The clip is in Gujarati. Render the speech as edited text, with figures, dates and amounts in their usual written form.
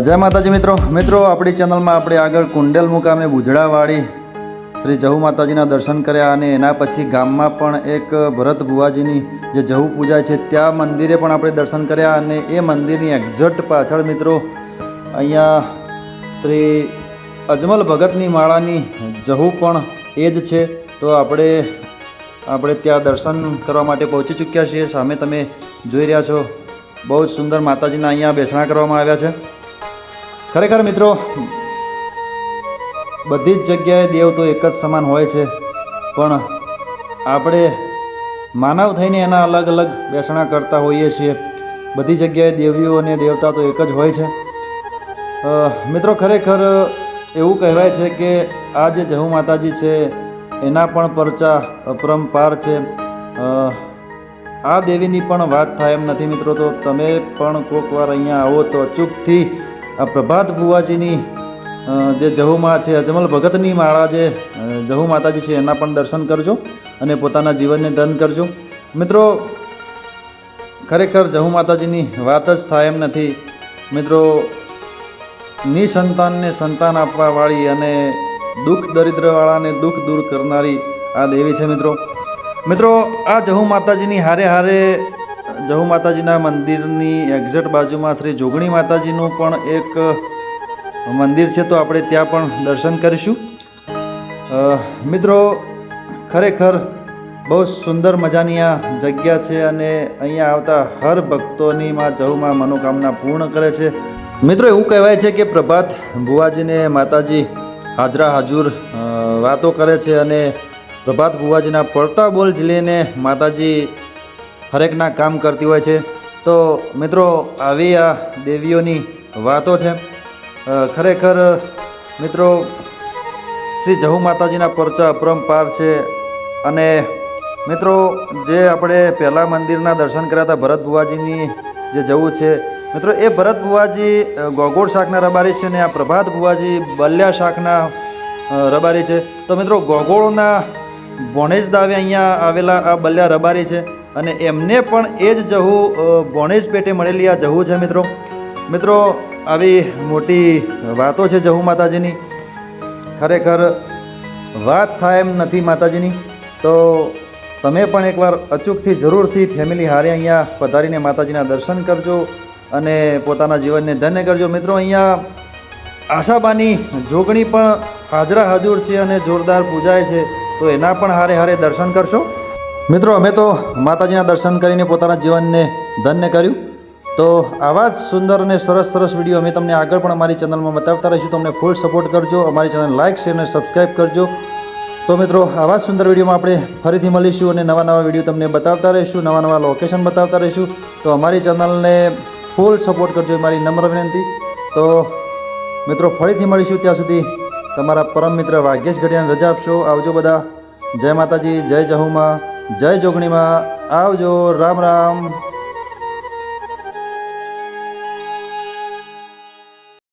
જય માતાજી મિત્રો આપણી ચેનલમાં આપણે આગળ કુંડેલ મુકામે બુજડાવાળી શ્રી જહુ માતાજીના દર્શન કર્યા અને એના પછી ગામમાં પણ એક ભરત ભુવાજીની જે જહુ પૂજા છે ત્યાં મંદિરે પણ આપણે દર્શન કર્યા અને એ મંદિરની એક્ઝેક્ટ પાછળ મિત્રો અહીંયા શ્રી અજમલ ભગતની માળાની જહુ પણ એ જ છે। તો આપણે ત્યાં દર્શન કરવા માટે પહોંચી ચૂક્યા છીએ। સામે તમે જોઈ રહ્યા છો બહુ જ સુંદર માતાજીના અહીંયા બેસણા કરવામાં આવ્યા છે। ખરેખર મિત્રો બધી જ જગ્યાએ દેવ તો એક જ સમાન હોય છે, પણ આપણે માનવ થઈને એના અલગ અલગ બેસણા કરતા હોઈએ છીએ। બધી જગ્યાએ દેવીઓ અને દેવતા તો એક જ હોય છે। મિત્રો ખરેખર એવું કહેવાય છે કે આ જે જહુ માતાજી છે એના પણ પરચા અપરંપાર છે। આ દેવીની પણ વાત થાય એમ નથી મિત્રો। તો તમે પણ કોઈક વાર અહીંયા આવો તો અચૂકથી આ પ્રભાત ભુવાજીની જે જહુમાં છે અજમલ ભગતની માળા જે જહુ માતાજી છે એના પણ દર્શન કરજો અને પોતાના જીવનને ધન કરજો। મિત્રો ખરેખર જહુ માતાજીની વાત જ થાય એમ નથી મિત્રો। નિસંતાનને સંતાન આપવાવાળી અને દુઃખ દરિદ્રવાળાને દુઃખ દૂર કરનારી આ દેવી છે મિત્રો આ જહુ માતાજીની હારે જહુ માતાજીના મંદિરની એક્ઝેક્ટ બાજુમાં શ્રી જોગણી માતાજીનું પણ એક મંદિર છે, તો આપણે ત્યાં પણ દર્શન કરીશું। મિત્રો ખરેખર બહુ સુંદર મજાની આ જગ્યા છે અને અહીંયા આવતા હર ભક્તોની માં જહુમાં મનોકામના પૂર્ણ કરે છે। મિત્રો એવું કહેવાય છે કે પ્રભાત ભુવાજીને માતાજી હાજરા હાજુર વાતો કરે છે અને પ્રભાત ભુવાજીના પડતા બોલ ઝીલીને માતાજી હરેકના કામ કરતી હોય છે। તો મિત્રો આવી આ દેવીઓની વાતો છે। ખરેખર મિત્રો શ્રી જહુ માતાજીના પરચા અપરંપાર છે। અને મિત્રો જે આપણે પહેલાં મંદિરના દર્શન કર્યા હતા ભરત ભુવાજીની જે જહુ છે મિત્રો, એ ભરત ભુવાજી ગોગોળ શાકના રબારી છે અને આ પ્રભાત ભુવાજી બલ્યા શાકના રબારી છે। તો મિત્રો ગોગોળના ભોણેજ દાવે અહીંયા આવેલા આ બલ્યા રબારી છે અને એમને પણ એ જ જહુ ભોણેજ પેટે મળેલી આ જહુ છે મિત્રો આવી મોટી વાતો છે જહુ માતાજીની। ખરેખર વાત થાય એમ નથી માતાજીની। તો તમે પણ એકવાર અચૂકથી જરૂરથી ફેમિલી હારે અહીંયા પધારીને માતાજીના દર્શન કરજો અને પોતાના જીવનને ધન્ય કરજો। મિત્રો અહીંયા આશાબાની જોગણી પણ હાજરા હાજુર છે અને જોરદાર પૂજાય છે, તો એના પણ હારે દર્શન કરશો। મિત્રો અમે તો માતાજીના દર્શન કરીને પોતાના જીવનને ધન્ય કર્યું। તો આવા જ સુંદર અને સરસ વિડીયો અમે તમને આગળ પણ અમારી ચેનલમાં બતાવતા રહીશું। તો અમને ફૂલ સપોર્ટ કરજો, અમારી ચેનલ લાઇક શેર અને સબસ્ક્રાઈબ કરજો। તો મિત્રો આવા જ સુંદર વિડીયોમાં આપણે ફરીથી મળીશું અને નવા વિડીયો તમને બતાવતા રહીશું, નવા લોકેશન બતાવતા રહીશું। તો અમારી ચેનલને ફૂલ સપોર્ટ કરજો એ મારી નમ્ર વિનંતી। તો મિત્રો ફરીથી મળીશું, ત્યાં સુધી તમારા પરમ મિત્ર વાઘેશ ઘડિયાને રજા આપશો। આવજો બધા। જય માતાજી, જય જહુમાં, જય જોગણીમાં, આવજો। રામ રામ।